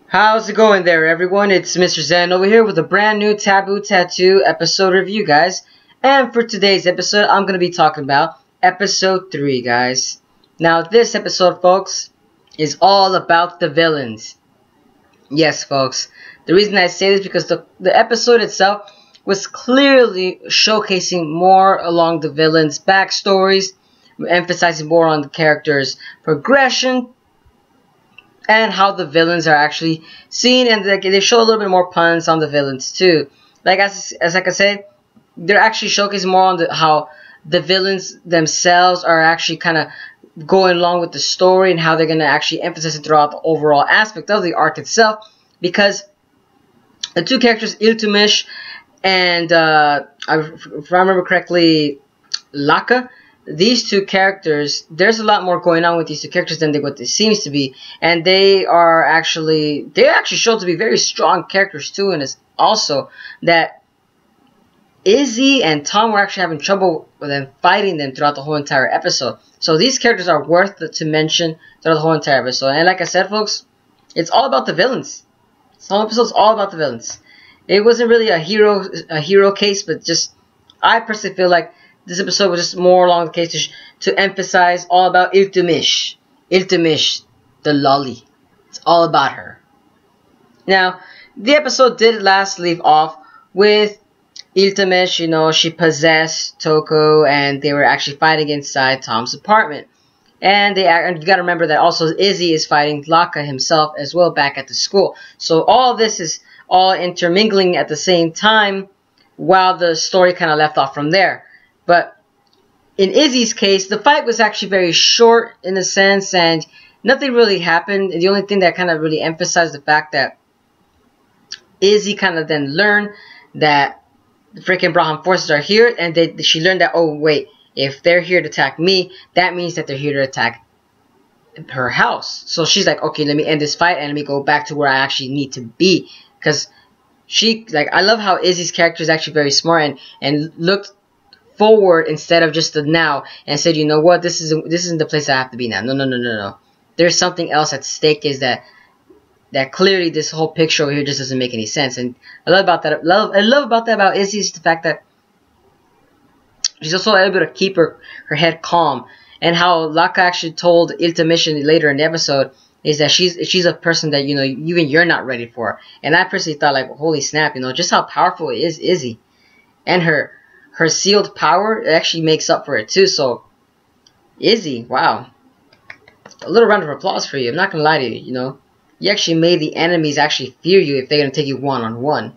How's it going there, everyone? It's Mr. Zen over here with a brand new Taboo Tattoo episode review, guys. And for today's episode, I'm going to be talking about episode 3, guys. Now, this episode, folks, is all about the villains. Yes, folks. The reason I say this is because the episode itself was clearly showcasing more along the villains' backstories, emphasizing more on the characters' progression, and how the villains are actually seen, and they show a little bit more puns on the villains too. Like as I can say, they're actually showcasing more on how the villains themselves are actually kind of going along with the story and how they're going to actually emphasize it throughout the overall aspect of the arc itself. Because the two characters, Iltamesh and if I remember correctly, Laka. These two characters, there's a lot more going on with these two characters than what it seems to be, and they actually show to be very strong characters too. And it's also that Izzy and Tom were actually having trouble with them fighting them throughout the whole entire episode. So these characters are worth to mention throughout the whole entire episode. And like I said, folks, it's all about the villains. This whole episode's all about the villains. It wasn't really a hero case, but just I personally feel like this episode was just more along the case to emphasize all about Iltamesh. Iltamesh, the lolly. It's all about her. Now, the episode did last leave off with Iltamesh, she possessed Toko, and they were actually fighting inside Tom's apartment. And you gotta remember that also Izzy is fighting Laka himself as well back at the school. So all this is all intermingling at the same time, while the story kind of left off from there. But in Izzy's case, the fight was actually very short in a sense, and nothing really happened. And the only thing that kind of really emphasized the fact that Izzy kind of then learned that the freaking Brahman forces are here, and she learned that, oh wait, if they're here to attack me, that means that they're here to attack her house. So she's like, okay, let me end this fight and let me go back to where I actually need to be. Because I love how Izzy's character is actually very smart and looked forward instead of just the now, and said, you know what, this isn't the place I have to be now. No. There's something else at stake. Is that clearly this whole picture over here just doesn't make any sense. And I love about that. I love about that about Izzy is the fact that she's also able to keep her head calm. And how Laka actually told Iltamesh later in the episode is that she's a person that even you're not ready for. And I personally thought, like, holy snap, just how powerful is Izzy, and her sealed power, it actually makes up for it too. So Izzy, wow, a little round of applause for you. I'm not gonna lie to you. You actually made the enemies actually fear you if they're gonna take you one-on-one,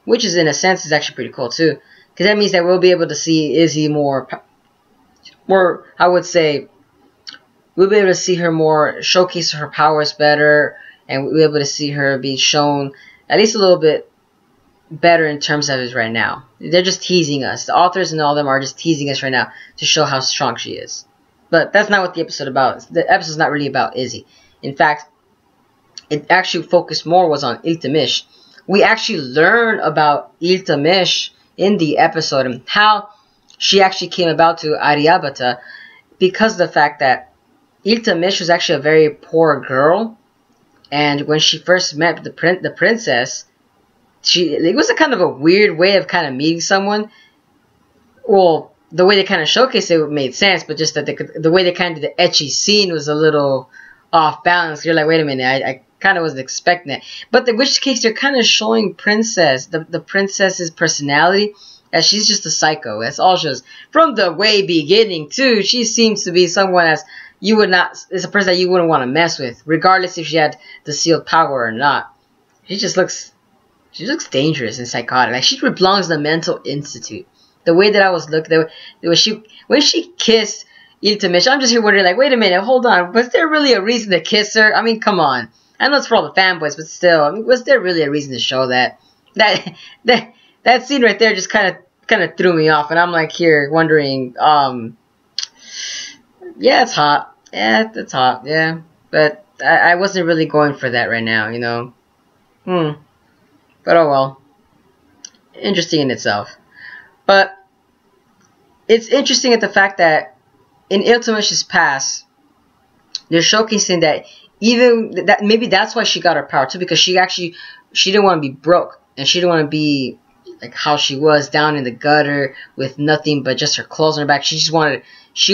which is in a sense is actually pretty cool too, because that means that we'll be able to see Izzy more. I would say we'll be able to see her more, showcase her powers better, and we'll be able to see her be shown at least a little bit better in terms of it right now. They're just teasing us. The authors and all of them are just teasing us right now to show how strong she is. But that's not what the episode about. The episode's not really about Izzy. In fact, it actually focused more was on Iltamesh. We actually learn about Iltamesh in the episode and how she actually came about to Aryabhata, because of the fact that Iltamesh was actually a very poor girl, and when she first met the princess, it was a kind of a weird way of kind of meeting someone. Well, the way they kind of showcased it made sense, but just that the way they kind of did the ecchi scene was a little off balance. You're like, wait a minute, I kind of wasn't expecting that. But in which case, they're kind of showing the princess's personality, as she's just a psycho. That's all she was. From the way beginning, too, she seems to be someone it's a person that you wouldn't want to mess with, regardless if she had the sealed power or not. She looks dangerous and psychotic. Like, she belongs in the mental institute. The way that I was looking, when she kissed Iltamesh, I'm just here wondering, like, wait a minute, hold on, was there really a reason to kiss her? I mean, come on. I know it's for all the fanboys, but still, I mean, was there really a reason to show that? That scene right there just kind of threw me off, and I'm like here wondering, yeah, it's hot. Yeah, it's hot. Yeah, but I wasn't really going for that right now, But oh well. Interesting in itself. But it's interesting at the fact that in Iltamesh's past, they're showcasing that even that, maybe that's why she got her power too, because she didn't want to be broke, and she didn't want to be like how she was, down in the gutter with nothing but just her clothes on her back. She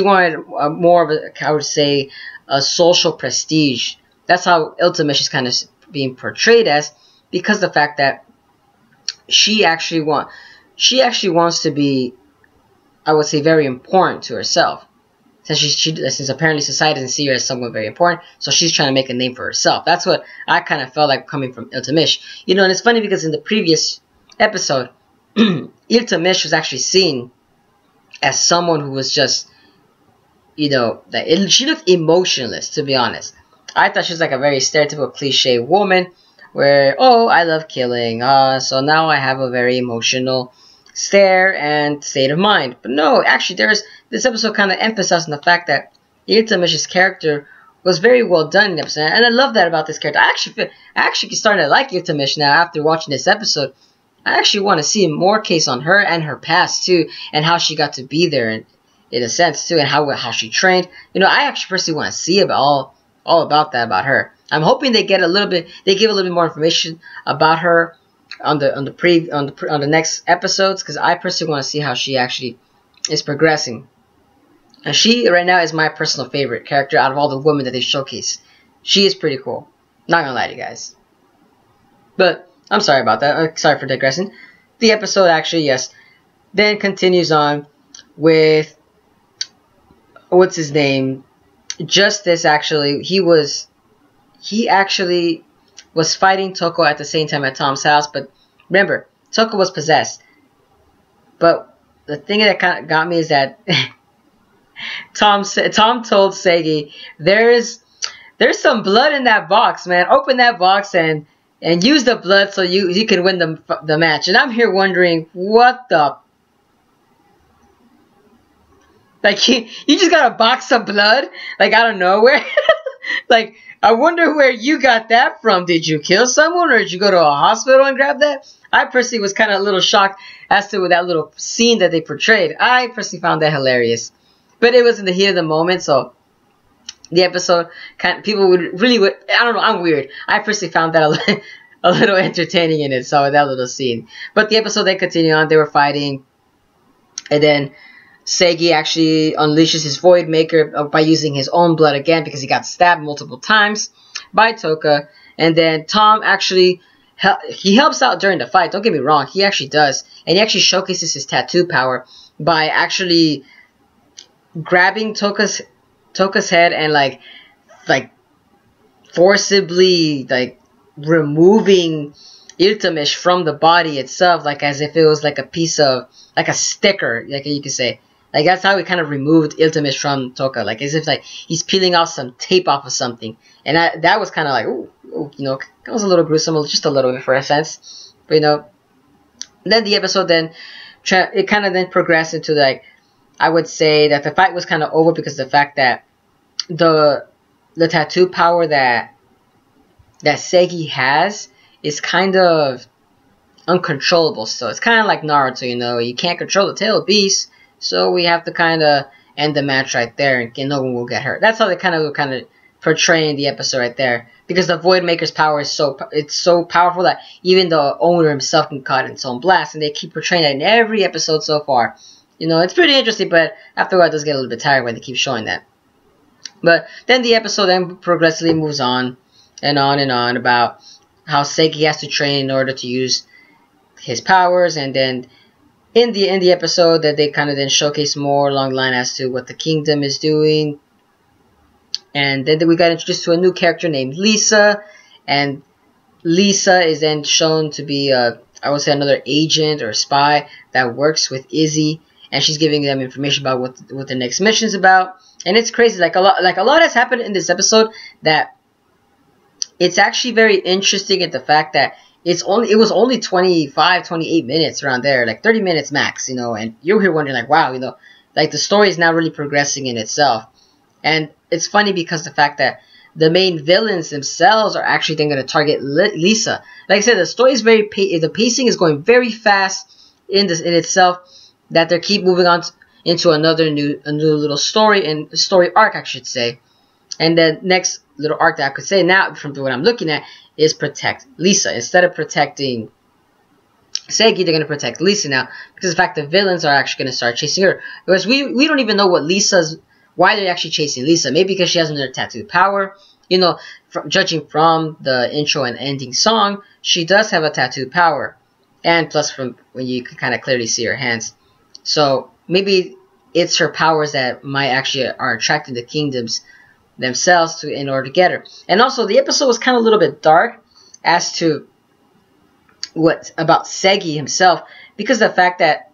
wanted more of a, I would say, a social prestige. That's how Iltamesh is kind of being portrayed as, because the fact that she actually wants to be, I would say, very important to herself. Since apparently society doesn't see her as someone very important, so she's trying to make a name for herself. That's what I kind of felt like coming from Iltamesh. You know, and it's funny because in the previous episode, Iltamesh was actually seen as someone who was just, you know, she looked emotionless, to be honest. I thought she was like a very stereotypical cliche woman where, oh, I love killing, so now I have a very emotional stare and state of mind. But no, actually, this episode kind of emphasized on the fact that Iltamesh's character was very well done in the episode, and I love that about this character. I actually starting to like Iltamesh now after watching this episode. I actually want to see more case on her and her past too, and how she got to be there in a sense too, and how she trained. You know, I actually personally want to see about all about that about her. I'm hoping they give a little bit more information about her on the next episodes, because I personally want to see how she actually is progressing. And she right now is my personal favorite character out of all the women that they showcase. She is pretty cool. Not gonna lie to you guys. But I'm sorry about that. Sorry for digressing. The episode actually, yes, then continues on with, what's his name? Justice. Actually, he actually was fighting Toko at the same time at Tom's house. But remember, Toko was possessed. But the thing that kind of got me is that Tom told Seigi, there's some blood in that box, man. Open that box and use the blood so you can win the match. And I'm here wondering, what the, like, you just got a box of blood like out of nowhere. Like, I wonder where you got that from. Did you kill someone, or did you go to a hospital and grab that? I personally was kind of a little shocked as to that little scene that they portrayed. I personally found that hilarious. But it was in the heat of the moment, so the episode, people would, I don't know, I'm weird. I personally found that a little entertaining in it, so that little scene. But the episode, they continue on, they were fighting, and then Seigi actually unleashes his Void Maker by using his own blood again, because he got stabbed multiple times by Toka. And then Tom actually, he helps out during the fight, don't get me wrong, he actually does. And he actually showcases his tattoo power by actually grabbing Toka's head and like forcibly like removing Iltamesh from the body itself, like as if it was like a piece of, like a sticker, like you could say. Like that's how he kind of removed Iltamesh from Toka, like as if like he's peeling off some tape off of something. And that was kind of like, ooh, you know, that was a little gruesome, just a little bit for a sense. But you know, then the episode then it kind of then progressed into like, I would say that the fight was kind of over because of the fact that the tattoo power that Seigi has is kind of uncontrollable. So it's kind of like Naruto, you know, you can't control the tail of beast, so we have to kind of end the match right there, and no one will get hurt. That's how they kind of portraying the episode right there, because the Void Maker's power is so powerful that even the owner himself can caught in its own blast, and they keep portraying that in every episode so far. You know, it's pretty interesting, but after a while it does get a little bit tired when they keep showing that. But then the episode then progressively moves on and on about how Seiki has to train in order to use his powers, and then in the episode that they kind of then showcase more along the line as to what the kingdom is doing. And then we got introduced to a new character named Lisa, and Lisa is then shown to be I would say another agent or spy that works with Izzy, and she's giving them information about what the next mission is about. And it's crazy, like a lot has happened in this episode that it's actually very interesting at the fact that it was only 25, 28 minutes around there, like 30 minutes max, you know, and you're here wondering like, wow, you know, like the story is now really progressing in itself. And it's funny because the fact that the main villains themselves are actually then going to target Lisa. Like I said, the story is the pacing is going very fast in itself, that they keep moving on into a new little story, and story arc, I should say. And the next little arc that I could say now, from what I'm looking at, is protect Lisa. Instead of protecting Segi, they're going to protect Lisa now, because the fact the villains are actually going to start chasing her. Because we don't even know what why they're actually chasing Lisa. Maybe because she has another tattoo power. You know, judging from the intro and ending song, she does have a tattoo power. And plus from when you can kind of clearly see her hands. So maybe it's her powers that might actually are attracting the kingdoms themselves in order to get her. And also the episode was kind of a little bit dark as to what about Segi himself, because of the fact that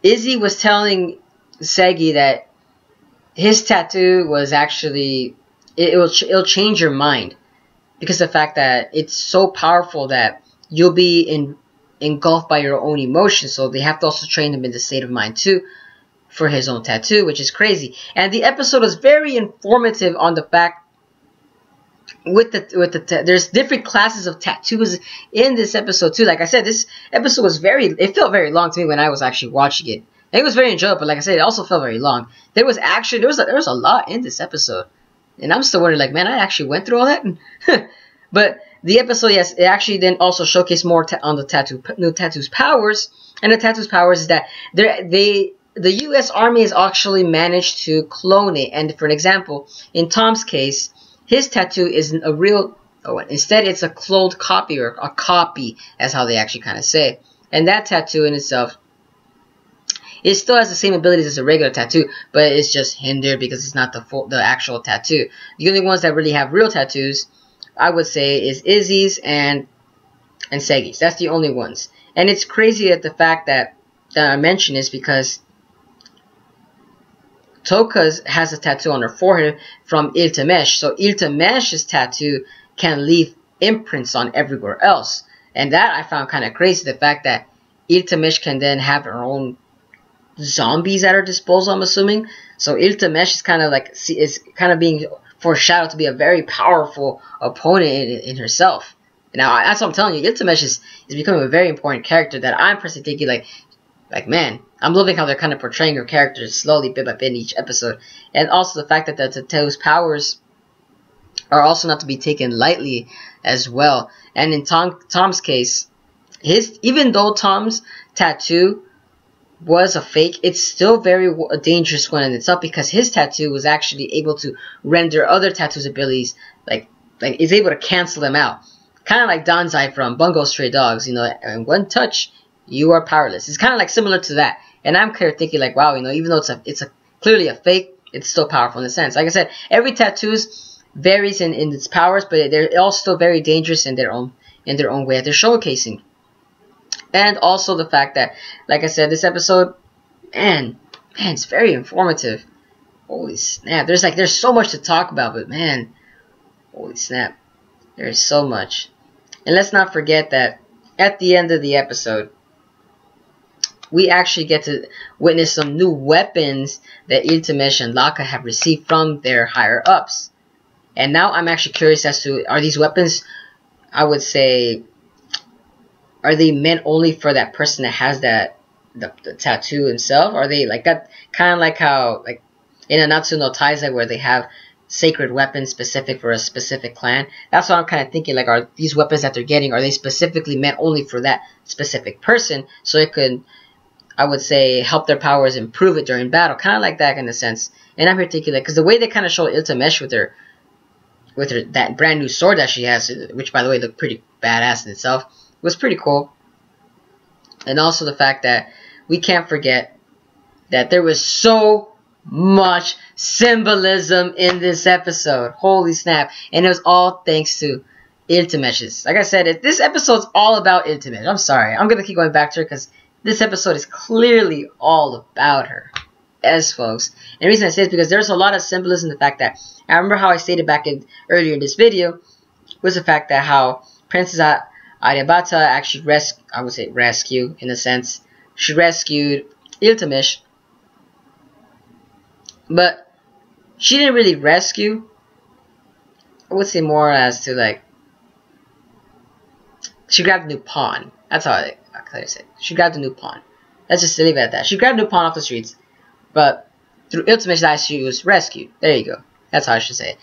Izzy was telling Segi that his tattoo was actually it'll change your mind, because of the fact that it's so powerful that you'll be engulfed by your own emotions. So they have to also train him in the state of mind too for his own tattoo, which is crazy. And the episode was very informative on the fact there's different classes of tattoos in this episode too. Like I said, this episode was it felt very long to me when I was actually watching it. And it was very enjoyable, but like I said, it also felt very long. There was a lot in this episode, and I'm still wondering, like, man, I actually went through all that. But the episode, yes, it actually then also showcased more on the new tattoo's powers. And the tattoo's powers is that the U.S. Army has actually managed to clone it. And for an example, in Tom's case, his tattoo isn't a real one. Instead, it's a cloned copy, or a copy, as how they actually kind of say. And that tattoo in itself, it still has the same abilities as a regular tattoo, but it's just hindered because it's not the actual tattoo. The only ones that really have real tattoos, I would say, is Izzy's and Segi's. That's the only ones. And it's crazy that the fact that I mentioned is because Toka's has a tattoo on her forehead from Iltamesh. So Iltamesh's tattoo can leave imprints on everywhere else. And that I found kind of crazy. The fact that Iltamesh can then have her own zombies at her disposal, I'm assuming. So Iltamesh is kind of like being foreshadowed to be a very powerful opponent in herself. Now that's what I'm telling you. Iltamesh is becoming a very important character that I'm personally thinking like man, I'm loving how they're kind of portraying her character slowly, bit by bit, in each episode. And also the fact that the tattoo's powers are also not to be taken lightly as well. And in Tom's case, even though Tom's tattoo was a fake, it's still very a dangerous one in itself, because his tattoo was actually able to render other tattoos' abilities, like is able to cancel them out. Kind of like Danzai from Bungo Stray Dogs, you know, in one touch, you are powerless. It's kind of like similar to that. And I'm kind of thinking like, wow, you know, even though it's clearly a fake, it's still powerful in a sense. Like I said, every tattoos varies in its powers, but they're all still very dangerous in their own way that they're showcasing. And also the fact that, like I said, this episode, man, it's very informative. Holy snap. There's so much to talk about, but man, holy snap. There's so much. And let's not forget that at the end of the episode, we actually get to witness some new weapons that Iltamesh and Laka have received from their higher-ups. And now I'm actually curious as to, are these weapons, I would say, are they meant only for that person that has the tattoo himself? Are they like that, kind of like how, like, in Anatsu no Taizai, where they have sacred weapons specific for a specific clan? That's what I'm kind of thinking, like, are these weapons that they're getting, are they specifically meant only for that specific person, so it could, I would say, help their powers improve it during battle, kind of like that in a sense. And I'm here thinking, like, because the way they kind of show Iltamesh with her that brand new sword that she has, which by the way looked pretty badass in itself, was pretty cool. And also the fact that we can't forget that there was so much symbolism in this episode. Holy snap. And it was all thanks to Iltamesh's. Like I said, this episode's all about Iltamesh. I'm sorry. I'm going to keep going back to her because this episode is clearly all about her. Yes, folks. And the reason I say it is because there's a lot of symbolism in the fact that, I remember how I stated back earlier in this video, was the fact that how Princess Aryabhata actually rescued in a sense. She rescued Iltamesh, but she didn't really rescue. I would say more as to, like, she grabbed a new pawn. That's how I say it. She grabbed a new pawn. Let's just leave it at that. She grabbed a new pawn off the streets, but through Iltamesh's eyes, she was rescued. There you go. That's how I should say it.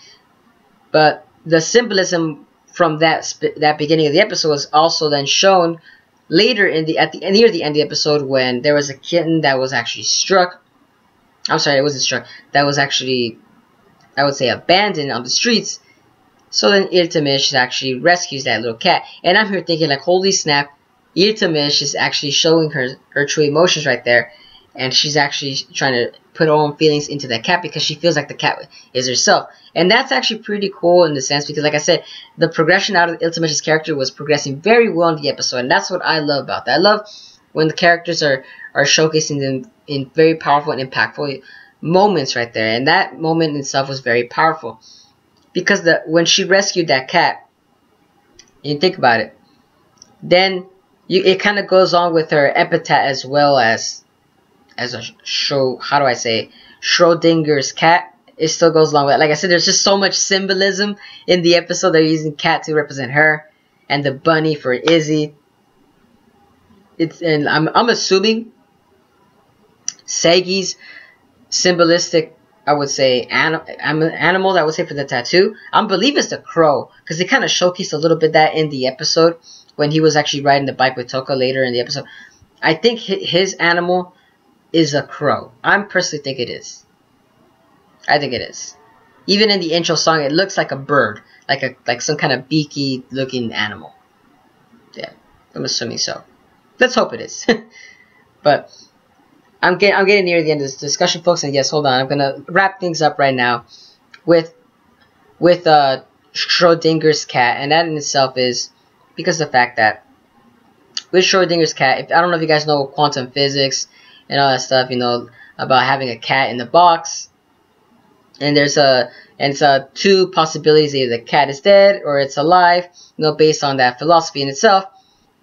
But the symbolism from that beginning of the episode was also then shown later near the end of the episode, when there was a kitten that was actually struck. I'm sorry, it wasn't struck. That was actually, I would say, abandoned on the streets. So then Iltamesh actually rescues that little cat. And I'm here thinking, like, holy snap, Iltamesh is actually showing her true emotions right there. And she's actually trying to put her own feelings into that cat because she feels like the cat is herself. And that's actually pretty cool in the sense because, like I said, the progression out of Iltamesh's character was progressing very well in the episode. And that's what I love about that. I love when the characters are showcasing them in very powerful and impactful moments right there. And that moment in itself was very powerful. Because when she rescued that cat, you think about it, then it kind of goes on with her epithet as well as a show. How do I say? Schrodinger's cat. It still goes along with it. Like I said, there's just so much symbolism in the episode. They're using cat to represent her, and the bunny for Izzy. And I'm assuming Segi's symbolistic, I would say, animal, I would say, for the tattoo, I believe it's the crow, because they kind of showcased a little bit that in the episode when he was actually riding the bike with Toka later in the episode. I think his animal is a crow. I personally think it is. I think it is. Even in the intro song, it looks like a bird, like some kind of beaky looking animal. Yeah, I'm assuming so. Let's hope it is. But I'm getting near the end of this discussion, folks, and yes, hold on, I'm gonna wrap things up right now with Schrodinger's cat, and that in itself is because of the fact that with Schrodinger's cat, I don't know if you guys know quantum physics and all that stuff, you know, about having a cat in the box, and there's two possibilities: either the cat is dead or it's alive, you know, based on that philosophy in itself.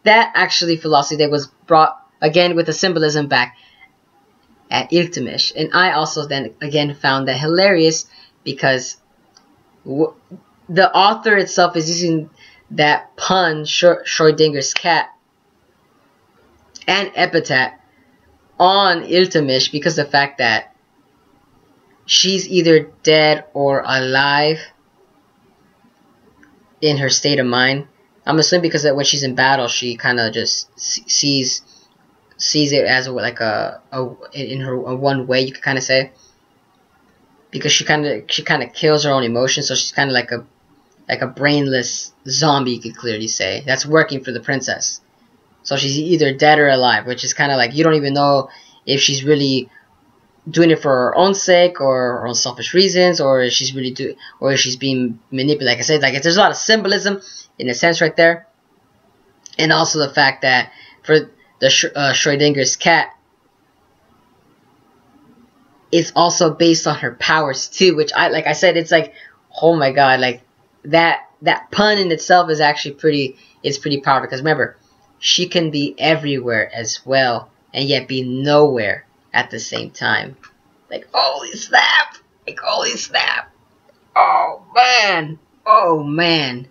That actually philosophy that was brought again with the symbolism back at Iltamesh, and I also then again found that hilarious because the author itself is using that pun, Schrodinger's cat, and epithet on Iltamesh because of the fact that she's either dead or alive in her state of mind. I'm assuming because when she's in battle, she kind of just sees it as in her one way, you could kind of say, because she kind of kills her own emotions, so she's kind of like a brainless zombie, you could clearly say, that's working for the princess. So she's either dead or alive, which is kind of like you don't even know if she's really doing it for her own sake or her own selfish reasons, or if she's really or if she's being manipulated. Like I said, like there's a lot of symbolism in a sense right there, and also the fact that for the Schrodinger's cat, it's also based on her powers too, which like I said, it's like, oh my god, like that pun in itself is actually pretty powerful, because remember, she can be everywhere as well and yet be nowhere at the same time. Like, holy snap! Like, holy snap! Oh man!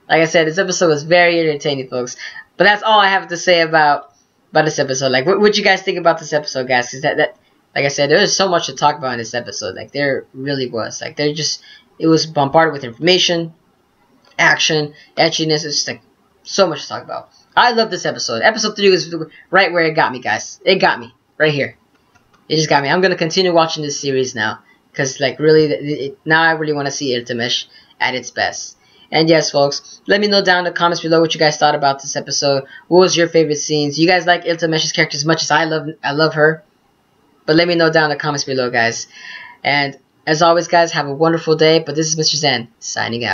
Like I said, this episode was very entertaining, folks. But that's all I have to say about this episode. Like, what you guys think about this episode, guys? Because that like I said, there was so much to talk about in this episode. Like, there really was. Like, it was bombarded with information, action, etchiness. It's just like so much to talk about. I love this episode. Episode 3 was right where it got me, guys. It got me right here. It just got me. I'm gonna continue watching this series now, because like really, now I really want to see Iltamesh at its best. And yes, folks, let me know down in the comments below what you guys thought about this episode. What was your favorite scenes? You guys like Iltamesh's character as much as I love her? But let me know down in the comments below, guys. And as always, guys, have a wonderful day. But this is Mr. Zen signing out.